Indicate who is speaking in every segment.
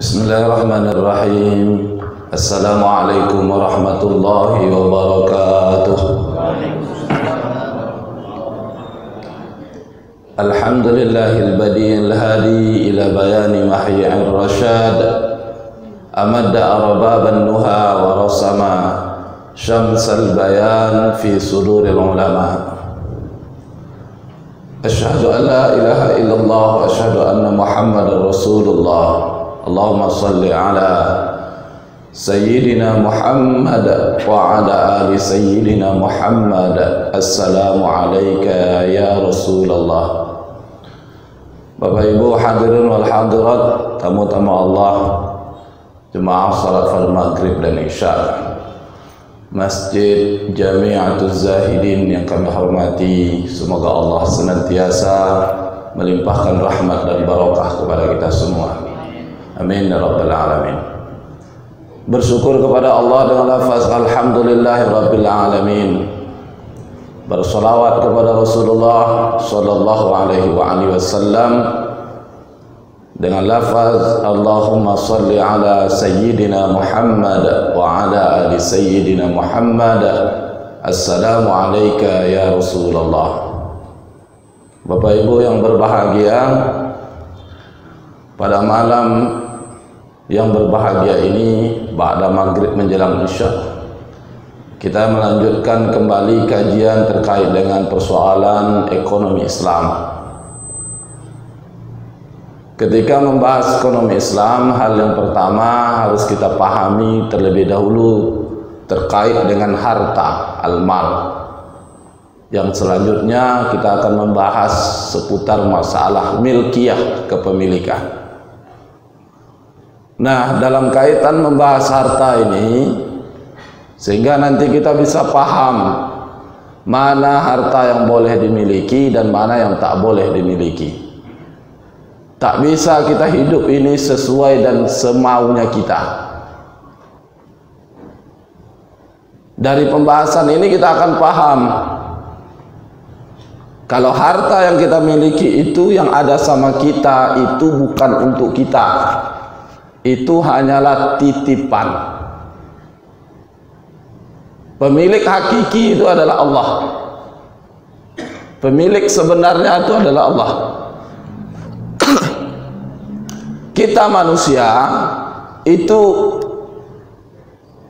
Speaker 1: Bismillahirrahmanirrahim. Assalamualaikum warahmatullahi wabarakatuh. Alhamdulillahil badi'il hadi ila bayani mahyi'ir rasyad. Amadda arbaban nuha wa rasama syamsal bayan fi suduril ulama. Asyhadu an la ilaha illallah wa asyhadu anna Muhammadar Rasulullah. Allahumma salli ala Sayyidina Muhammad wa ala ali Sayyidina Muhammad. Assalamu alayka ya Rasulullah. Bapak Ibu hadirin wal hadirat, tamu-tamu Allah, jemaah salat fardhu maghrib dan isya Masjid Jami'atuz Zahidin yang kami hormati, semoga Allah senantiasa melimpahkan rahmat dan barakah kepada kita semua. Amin ya rabbal alamin. Bersyukur kepada Allah dengan lafaz alhamdulillahi rabbil alamin. Bersolawat kepada Rasulullah sallallahu alaihi wasallam dengan lafaz Allahumma salli ala Sayyidina Muhammad wa ala ali Sayyidina Muhammad. Assalamu alayka ya Rasulullah. Bapak Ibu yang berbahagia, pada malam yang berbahagia ini, ba'da maghrib menjelang isya, kita melanjutkan kembali kajian terkait dengan persoalan ekonomi Islam. Ketika membahas ekonomi Islam, hal yang pertama harus kita pahami terlebih dahulu terkait dengan harta, al-mal. Yang selanjutnya kita akan membahas seputar masalah milkiyah, kepemilikan. Nah, dalam kaitan membahas harta ini, sehingga nanti kita bisa paham mana harta yang boleh dimiliki dan mana yang tak boleh dimiliki. Tak bisa kita hidup ini sesuai dan semaunya kita. Dari pembahasan ini kita akan paham kalau harta yang kita miliki itu, yang ada sama kita itu bukan untuk kita. Itu hanyalah titipan. Pemilik hakiki itu adalah Allah. Pemilik sebenarnya itu adalah Allah. Kita manusia itu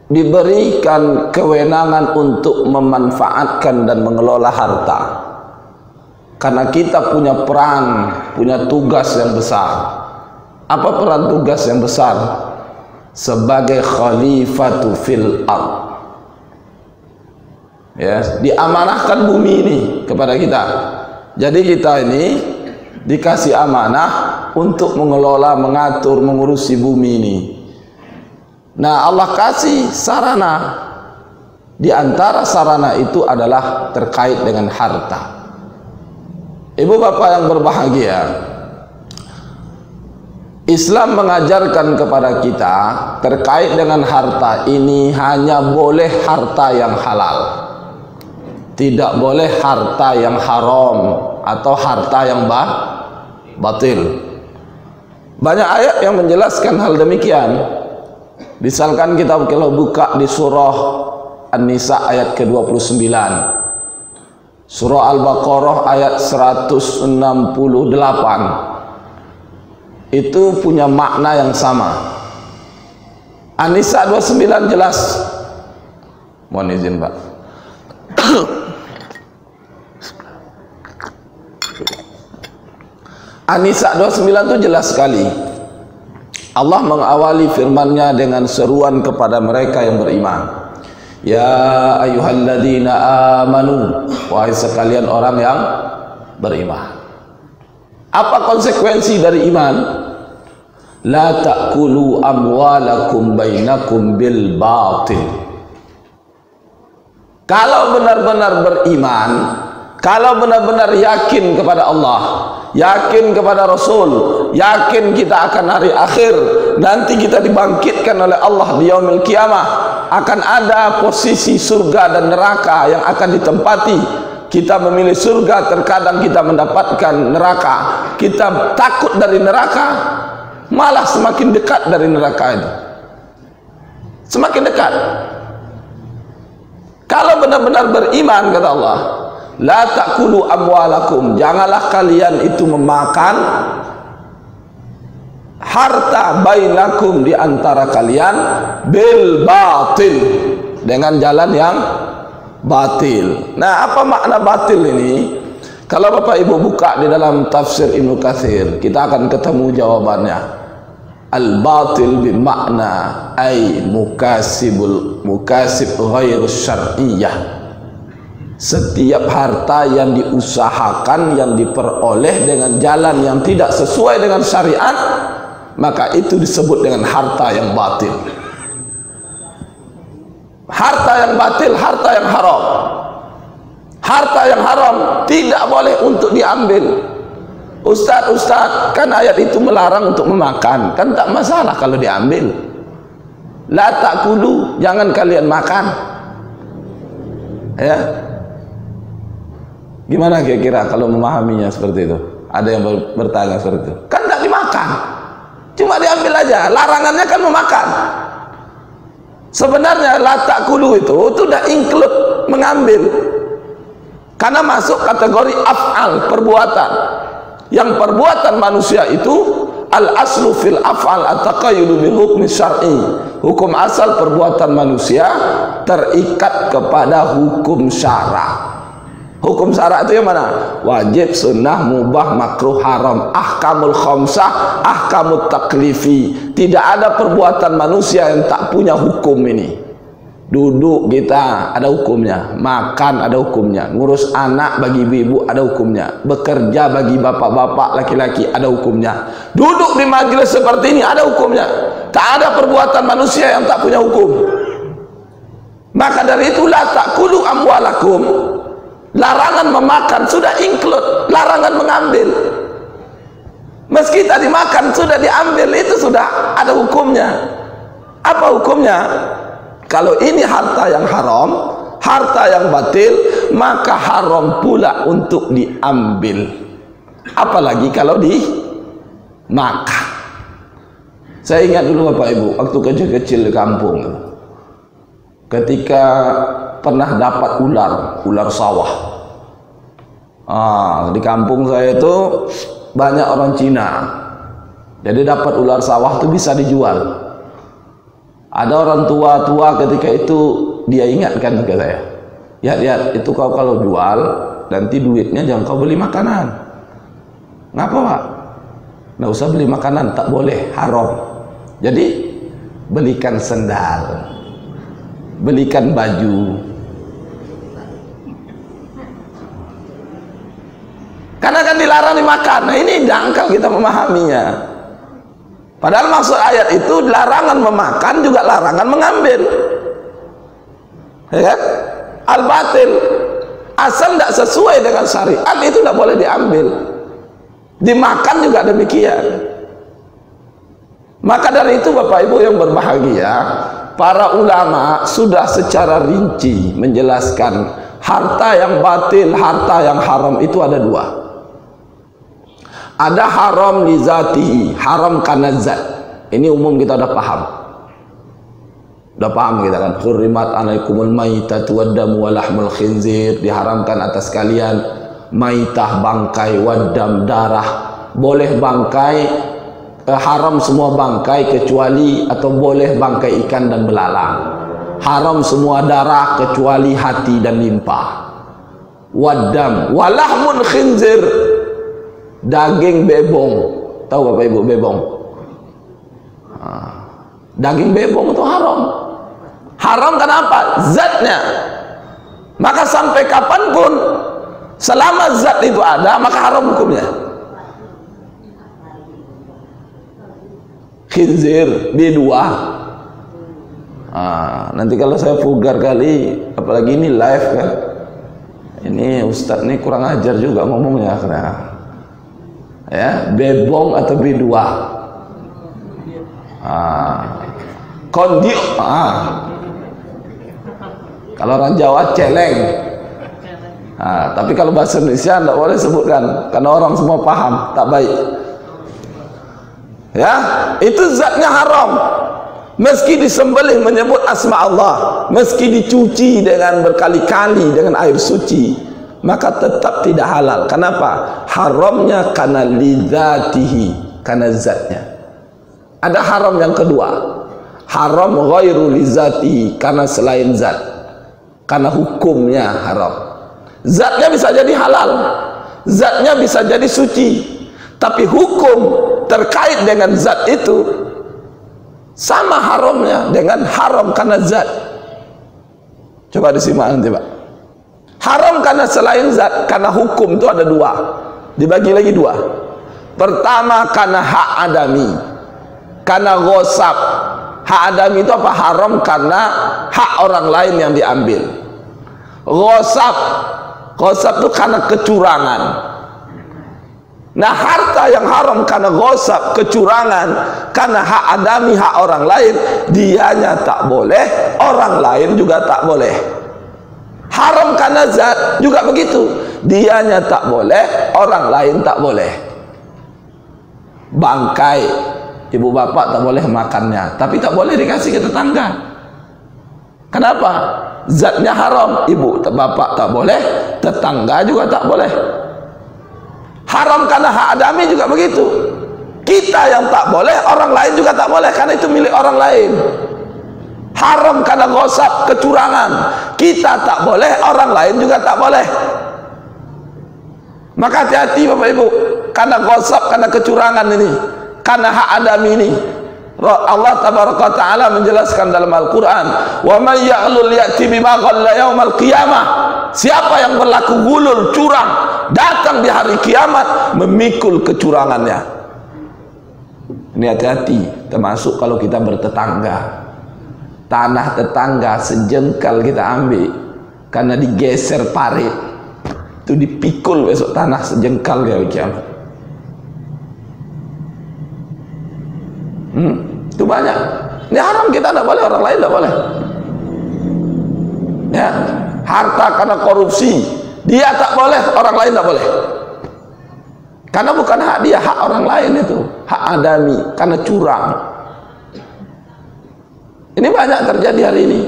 Speaker 1: diberikan kewenangan untuk memanfaatkan dan mengelola harta, karena kita punya peran, punya tugas yang besar. Apa peran tugas yang besar? Sebagai khalifatu fil ard, ya, diamanahkan bumi ini kepada kita. Jadi kita ini dikasih amanah untuk mengelola, mengatur, mengurusi bumi ini. Nah, Allah kasih sarana. Di antara sarana itu adalah terkait dengan harta. Ibu bapak yang berbahagia, Islam mengajarkan kepada kita terkait dengan harta ini hanya boleh harta yang halal, tidak boleh harta yang haram atau harta yang batil. Banyak ayat yang menjelaskan hal demikian. Misalkan kita kalau buka di surah An-Nisa ayat ke-29, surah Al-Baqarah ayat 168, itu punya makna yang sama. An-Nisa 29 jelas. Mohon izin Pak. An-Nisa 29 itu jelas sekali. Allah mengawali firman-Nya dengan seruan kepada mereka yang beriman. Ya ayyuhalladzina amanu, wahai sekalian orang yang beriman. Apa konsekuensi dari iman? La ta'kulu amwalakum bainakum bil batil. Kalau benar-benar beriman, kalau benar-benar yakin kepada Allah, yakin kepada Rasul, yakin kita akan hari akhir, nanti kita dibangkitkan oleh Allah di yaumil kiamah, akan ada posisi surga dan neraka yang akan ditempati. Kita memilih surga, terkadang kita mendapatkan neraka. Kita takut dari neraka, malah semakin dekat dari neraka itu. Semakin dekat. Kalau benar-benar beriman, kata Allah, la ta'kulu amwalakum, janganlah kalian itu memakan harta bainakum, di antara kalian, bil batil, dengan jalan yang batil. Nah, apa makna batil ini? Kalau Bapak Ibu buka di dalam tafsir Ibnu Katsir, kita akan ketemu jawabannya. Al-batil bimakna ay mukasib ghairu syar'iyyah. Setiap harta yang diusahakan, yang diperoleh dengan jalan yang tidak sesuai dengan syariat, maka itu disebut dengan harta yang batil. Harta yang batil, harta yang haram. Harta yang haram tidak boleh untuk diambil. Ustaz, kan ayat itu melarang untuk memakan, kan tak masalah kalau diambil. La ta'kulu, jangan kalian makan. Ya, gimana kira-kira kalau memahaminya seperti itu? Ada yang bertanya seperti itu. Kan tak dimakan, cuma diambil aja. Larangannya kan memakan. Sebenarnya la ta'kulu itu sudah include mengambil, karena masuk kategori af'al, perbuatan. Yang perbuatan manusia itu al aslu fil af'al at-taqayyudu bil hukmi syar'i. Hukum asal perbuatan manusia terikat kepada hukum syara. Hukum syara itu yang mana? Wajib, sunnah, mubah, makruh, haram. Ahkamul khamsah, ahkamut taklifi. Tidak ada perbuatan manusia yang tak punya hukum ini. Duduk kita ada hukumnya, makan ada hukumnya, ngurus anak bagi ibu ada hukumnya, bekerja bagi bapak-bapak laki-laki ada hukumnya, duduk di majelis seperti ini ada hukumnya. Tak ada perbuatan manusia yang tak punya hukum. Maka dari itulah ta'kulu amwalakum, larangan memakan sudah include larangan mengambil. Meski tadi makan sudah diambil, itu sudah ada hukumnya. Apa hukumnya? Kalau ini harta yang haram, harta yang batil, maka haram pula untuk diambil. Apalagi kalau dimakan. Saya ingat dulu Bapak Ibu, waktu kecil-kecil di kampung, ketika pernah dapat ular sawah. Di kampung saya itu banyak orang Cina, jadi dapat ular sawah itu bisa dijual. Ada orang tua-tua ketika itu dia ingatkan ke saya, ya itu kau kalau jual nanti duitnya jangan kau beli makanan. Ngapa Pak? Nggak usah beli makanan, tak boleh, haram. Jadi belikan sendal, belikan baju. Karena kan dilarang dimakan. Nah ini dangkal kita memahaminya. Padahal maksud ayat itu larangan memakan juga larangan mengambil. Ya kan? Al-batil asal tidak sesuai dengan syariat itu tidak boleh diambil. Dimakan juga demikian. Maka dari itu Bapak Ibu yang berbahagia, para ulama sudah secara rinci menjelaskan harta yang batil, harta yang haram itu ada dua. Ada haram li zatihi, haram karena zat. Ini umum kita udah paham. Udah paham kita kan. Hurrimat alaikumul maitatu waddamu walahmul khinzir, diharamkan atas kalian maitah, bangkai, waddam, darah. Boleh bangkai, haram semua bangkai kecuali atau boleh bangkai ikan dan belalang. Haram semua darah kecuali hati dan limpa. Waddam walahmul khinzir, daging bebong. Tahu Bapak Ibu bebong? Daging bebong itu haram. Haram kenapa? Zatnya. Maka sampai kapanpun selama zat itu ada, maka haram hukumnya. Khinzir B2. Nanti kalau saya vulgar kali, apalagi ini live kan, ini Ustadz ini kurang ajar juga ngomongnya karena ya, bebong atau B2. Kondio. Kalau orang Jawa celeng. Tapi kalau bahasa Indonesia tidak boleh sebutkan karena orang semua paham, tak baik. Ya, itu zatnya haram. Meski disembelih menyebut asma Allah, meski dicuci dengan berkali-kali dengan air suci, maka tetap tidak halal. Kenapa? Haramnya karena lidzatihi, karena zatnya. Ada haram yang kedua, haram ghairu lidzatihi, karena selain zat, karena hukumnya haram. Zatnya bisa jadi halal, zatnya bisa jadi suci, tapi hukum terkait dengan zat itu sama haramnya dengan haram karena zat. Coba disimak nanti Pak. Haram karena selain zat, karena hukum itu ada dua, dibagi lagi dua. Pertama karena hak adami, karena ghosab. Hak adami itu apa? Haram karena hak orang lain yang diambil. Ghosab, ghosab itu karena kecurangan. Nah, harta yang haram karena ghosab, kecurangan, karena hak adami, hak orang lain, dianya tak boleh, orang lain juga tak boleh. Haram karena zat juga begitu, dianya tak boleh, orang lain tak boleh. Bangkai ibu bapak tak boleh makannya, tapi tak boleh dikasih ke tetangga. Kenapa? Zatnya haram, ibu bapak tak boleh, tetangga juga tak boleh. Haram karena hak adami juga begitu. Kita yang tak boleh, orang lain juga tak boleh, karena itu milik orang lain. Haram karena ghosab, kecurangan. Kita tak boleh, orang lain juga tak boleh. Maka hati-hati Bapak Ibu, karena ghosab, karena kecurangan ini, karena hak adami ini. Allah tabaraka taala menjelaskan dalam Al-Qur'an, "Wa may ya'lul ya'ti bima ghalla yaumal qiyamah." Siapa yang berlaku gulul, curang, datang di hari kiamat memikul kecurangannya. Ini hati-hati, termasuk kalau kita bertetangga. Tanah tetangga sejengkal kita ambil karena digeser parit, itu dipikul besok tanah sejengkal di hari kiamat. Itu banyak. Ini haram, kita tidak boleh, orang lain tidak boleh. Ya, harta karena korupsi, dia tak boleh, orang lain tak boleh. Karena bukan hak dia, hak orang lain itu, hak adami, karena curang. Ini banyak terjadi hari ini.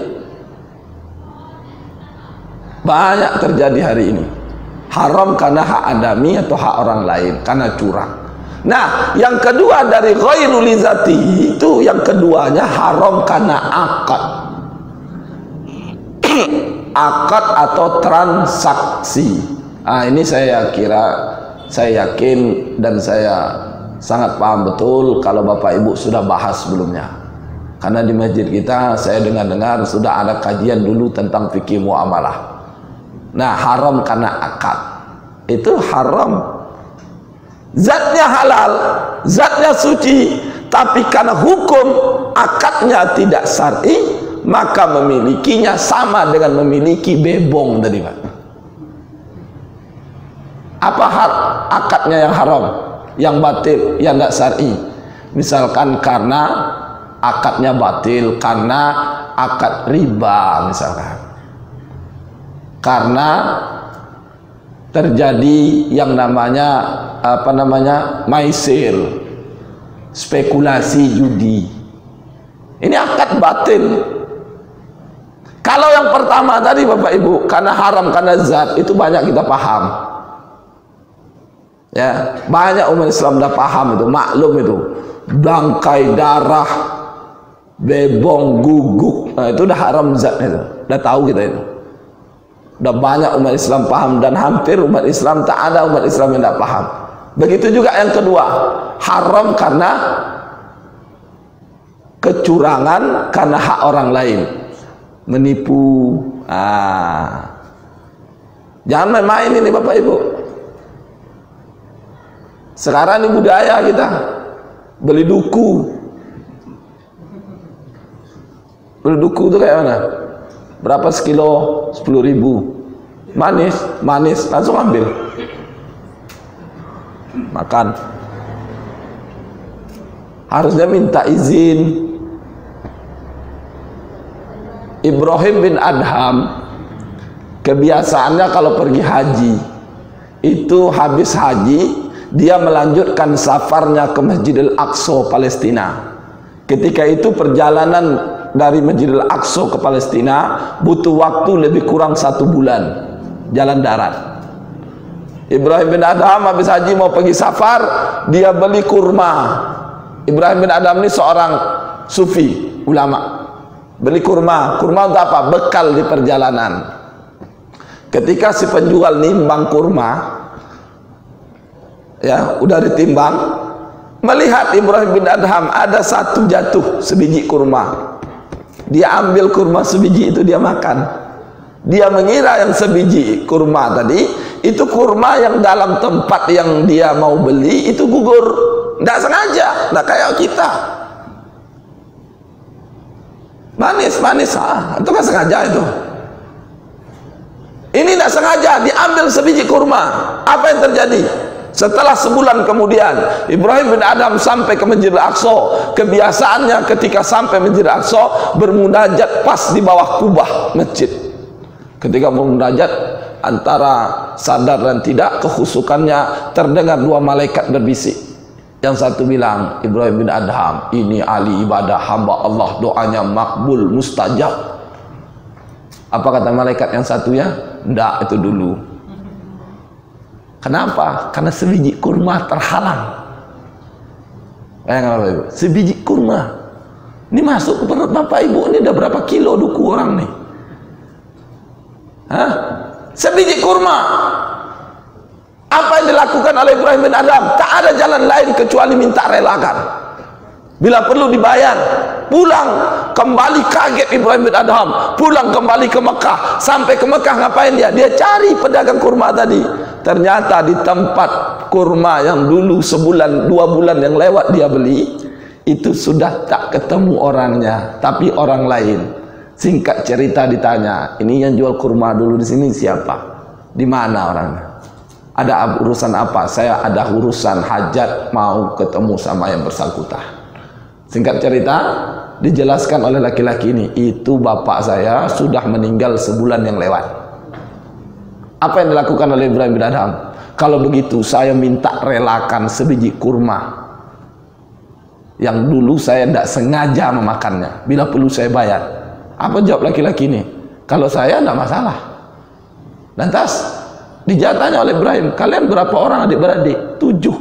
Speaker 1: Banyak terjadi hari ini. Haram karena hak adami atau hak orang lain, karena curang. Nah, yang kedua dari ghairu lizati itu, yang keduanya haram karena akad. Akad atau transaksi. Ini saya yakin dan saya sangat paham betul kalau Bapak Ibu sudah bahas sebelumnya. Karena di masjid kita saya dengar sudah ada kajian dulu tentang fikih muamalah. Nah, haram karena akad. Itu haram. Zatnya halal, zatnya suci, tapi karena hukum akadnya tidak syar'i, maka memilikinya sama dengan memiliki bebong tadi Pak. Apa akadnya yang haram, yang batil, yang tidak syar'i? Misalkan karena akadnya batil, karena akad riba misalkan, karena terjadi yang namanya maisir, spekulasi judi. Ini akad batil. Kalau yang pertama tadi Bapak Ibu, karena haram karena zat, itu banyak kita paham. Ya, banyak umat Islam dah paham itu, maklum itu. Bangkai, darah, bebong, guguk, nah, itu dah haram zat itu. Dah tahu kita itu. Dah banyak umat Islam paham, dan hampir umat Islam tak ada umat Islam yang tak paham. Begitu juga yang kedua, haram karena kecurangan, karena hak orang lain, menipu. Jangan main-main ini Bapak Ibu. Sekarang ini budaya kita beli duku. Beli duku itu kayak mana? Berapa sekilo? 10.000. Manis, langsung ambil. Makan. Harusnya minta izin. Ibrahim bin Adham kebiasaannya kalau pergi haji, itu habis haji dia melanjutkan safarnya ke Masjidil Aqsa Palestina. Ketika itu perjalanan dari Masjidil Aqsa ke Palestina butuh waktu lebih kurang 1 bulan jalan darat. Ibrahim bin Adham habis haji mau pergi safar, dia beli kurma. Ibrahim bin Adham ini seorang sufi, ulama. Beli kurma. Kurma untuk apa? Bekal di perjalanan. Ketika si penjual nimbang kurma, ya udah ditimbang, melihat Ibrahim bin Adham ada 1 jatuh sebiji kurma. Dia ambil kurma sebiji itu, dia makan. Dia mengira yang sebiji kurma tadi itu kurma yang dalam tempat yang dia mau beli itu gugur, tidak sengaja, tidak kayak kita manis itu kan sengaja itu. Ini tidak sengaja, diambil sebiji kurma. Apa yang terjadi? Setelah sebulan kemudian Ibrahim bin Adham sampai ke Masjidil Aqsa. Kebiasaannya ketika sampai Masjidil Aqsa bermunajat pas di bawah kubah masjid. Ketika bermunajat, antara sadar dan tidak, kehusukannya terdengar 2 malaikat berbisik. Yang satu bilang, Ibrahim bin Adham, ini ahli ibadah hamba Allah, doanya makbul mustajab. Apa kata malaikat yang satunya? Ndak, itu dulu. Kenapa? Karena sebiji kurma terhalang. Bapak Ibu, sebiji kurma ini masuk ke perut Bapak Ibu, ini udah berapa kilo duku orang nih? Hah? Sebiji kurma. Apa yang dilakukan oleh Ibrahim bin Adham? Tak ada jalan lain kecuali minta relakan. Bila perlu dibayar. Pulang kembali, kaget Ibrahim bin Adham. Pulang kembali ke Mekah. Sampai ke Mekah ngapain dia? Dia cari pedagang kurma tadi. Ternyata di tempat kurma yang dulu 1-2 bulan yang lewat dia beli, itu sudah tak ketemu orangnya, tapi orang lain. Singkat cerita ditanya, ini yang jual kurma dulu di sini siapa? Di mana orangnya? Ada urusan apa? Saya ada urusan hajat, mau ketemu sama yang bersangkutan. Singkat cerita, dijelaskan oleh laki-laki ini, itu bapak saya sudah meninggal sebulan yang lewat. Apa yang dilakukan oleh Ibrahim bin Adham? Kalau begitu saya minta relakan sebiji kurma yang dulu saya tidak sengaja memakannya, bila perlu saya bayar. Apa jawab laki-laki ini? Kalau saya tidak masalah. Lantas dijatanya oleh Ibrahim, kalian berapa orang adik-beradik? 7.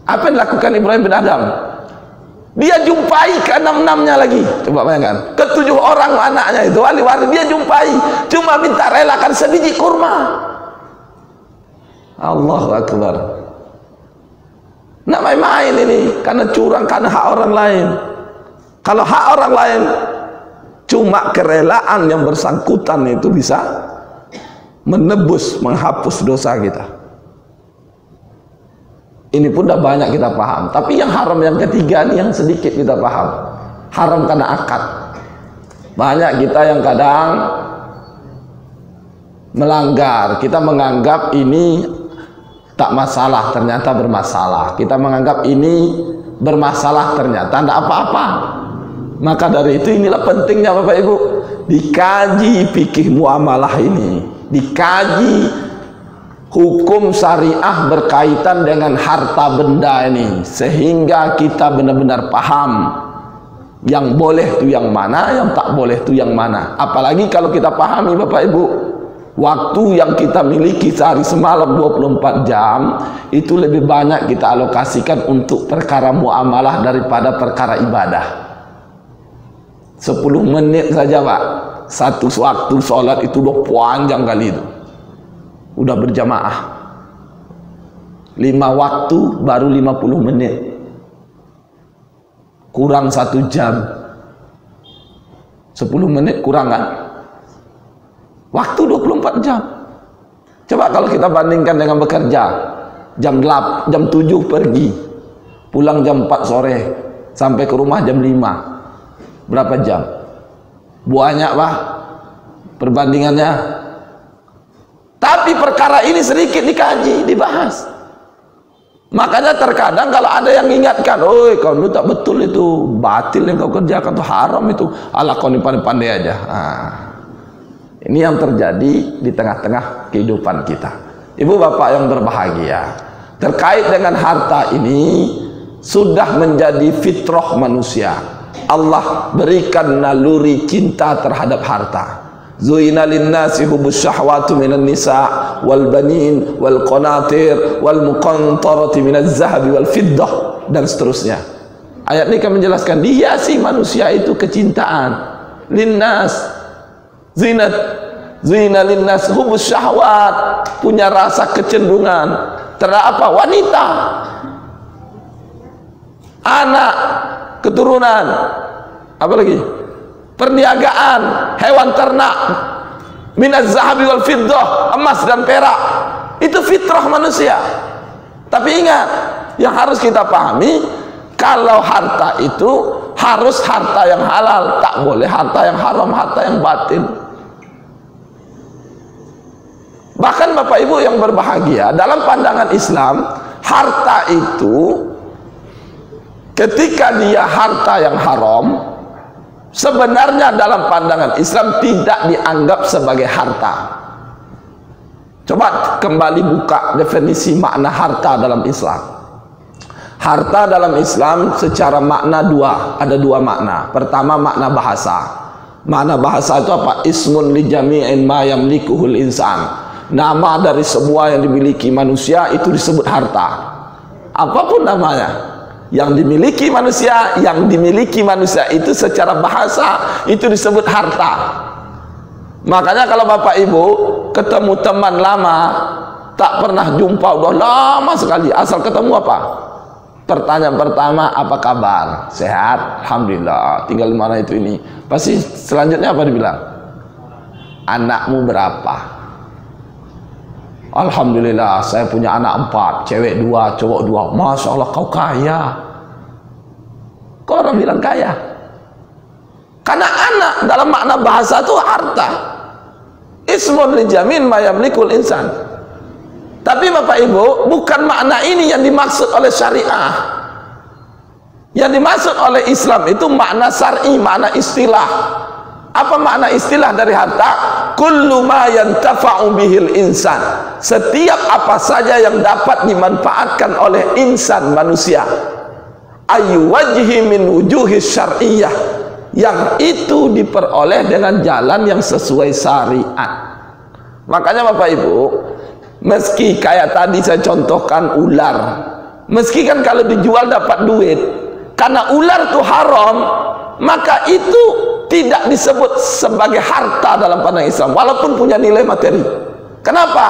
Speaker 1: Apa yang dilakukan Ibrahim bin Adham? Dia jumpai ke 6-6-nya lagi. Coba bayangkan, ke 7 orang anaknya itu wali waris dia jumpai, cuma minta relakan sebiji kurma. Allahu Akbar. Nak main-main ini, karena curang, karena hak orang lain. Kalau hak orang lain, cuma kerelaan yang bersangkutan itu bisa menebus, menghapus dosa kita. Ini pun dah banyak kita paham. Tapi yang haram yang ketiga ini yang sedikit kita paham. Haram karena akad. Banyak kita yang kadang melanggar. Kita menganggap ini tak masalah, ternyata bermasalah. Kita menganggap ini bermasalah, ternyata tidak apa-apa. Maka dari itu inilah pentingnya Bapak Ibu, dikaji fikih muamalah ini, dikaji hukum syariah berkaitan dengan harta benda ini, sehingga kita benar-benar paham yang boleh itu yang mana, yang tak boleh itu yang mana. Apalagi kalau kita pahami Bapak Ibu, waktu yang kita miliki sehari semalam 24 jam itu lebih banyak kita alokasikan untuk perkara muamalah daripada perkara ibadah. 10 menit saja Pak, satu waktu sholat itu udah panjang kali itu, udah berjamaah. 5 waktu baru 50 menit, kurang 1 jam. 10 menit kurang kan? Waktu 24 jam. Coba kalau kita bandingkan dengan bekerja, jam 7 pergi, pulang jam 4 sore, sampai ke rumah jam 5. Berapa jam? Banyak Pak perbandingannya. Tapi perkara ini sedikit dikaji, dibahas. Makanya terkadang kalau ada yang mengingatkan, "Oi, kau itu tak betul itu, batil yang kau kerjakan itu, haram itu. Alah, kau ini pandai-pandai aja." Ini yang terjadi di tengah-tengah kehidupan kita. Ibu bapak yang berbahagia, terkait dengan harta ini sudah menjadi fitrah manusia. Allah berikan naluri cinta terhadap harta. Zuina linnasi hubbus syahwati minan nisa wal banin wal qanatir wal muqantarati minaz zahabi wal fiddah, dan seterusnya. Ayat ini kan menjelaskan dihiasi manusia itu kecintaan. Linnas zinat, zina linnas hubbus syahwat, punya rasa kecenderungan terhadap apa? Wanita, anak, keturunan, apa lagi? Perniagaan, hewan ternak, minaz zahabi wal fiddah, emas dan perak. Itu fitrah manusia. Tapi ingat, yang harus kita pahami, kalau harta itu harus harta yang halal, tak boleh harta yang haram, harta yang batil. Bahkan Bapak Ibu yang berbahagia, dalam pandangan Islam, harta itu ketika dia harta yang haram, sebenarnya dalam pandangan Islam tidak dianggap sebagai harta. Coba kembali buka definisi makna harta dalam Islam. Harta dalam Islam secara makna ada dua makna. Pertama, makna bahasa. Makna bahasa itu apa? Ismun li jami'in ma yamlikuhul insan. Nama dari semua yang dimiliki manusia itu disebut harta. Apapun namanya yang dimiliki manusia, itu secara bahasa itu disebut harta. Makanya kalau Bapak Ibu ketemu teman lama, tak pernah jumpa, udah lama sekali, asal ketemu apa? Pertanyaan pertama, apa kabar? Sehat? Alhamdulillah. Tinggal di mana itu ini? Pasti selanjutnya apa dibilang? Anakmu berapa? Alhamdulillah, saya punya anak 4, cewek 2, cowok 2. Masya Allah, kau kaya. Kok orang bilang kaya? Karena anak dalam makna bahasa itu harta. Ismun li jamin ma yamlikul insan. Tapi Bapak Ibu, bukan makna ini yang dimaksud oleh syariah. Yang dimaksud oleh Islam itu makna syar'i, makna istilah. Apa makna istilah dari harta? Kullu ma yantafa'u bihil insan. Setiap apa saja yang dapat dimanfaatkan oleh insan, manusia. Ayu wajhi min wujuhi syar'iyyah, yang itu diperoleh dengan jalan yang sesuai syariat. Makanya Bapak Ibu, meski kayak tadi saya contohkan ular, meski kan kalau dijual dapat duit, karena ular itu haram, maka itu tidak disebut sebagai harta dalam pandangan Islam, walaupun punya nilai materi. Kenapa?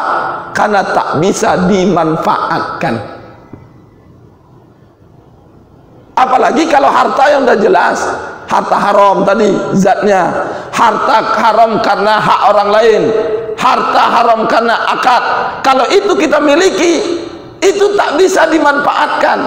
Speaker 1: Karena tak bisa dimanfaatkan. Apalagi kalau harta yang sudah jelas, harta haram tadi zatnya, harta haram karena hak orang lain, harta haram karena akad. Kalau itu kita miliki, itu tak bisa dimanfaatkan.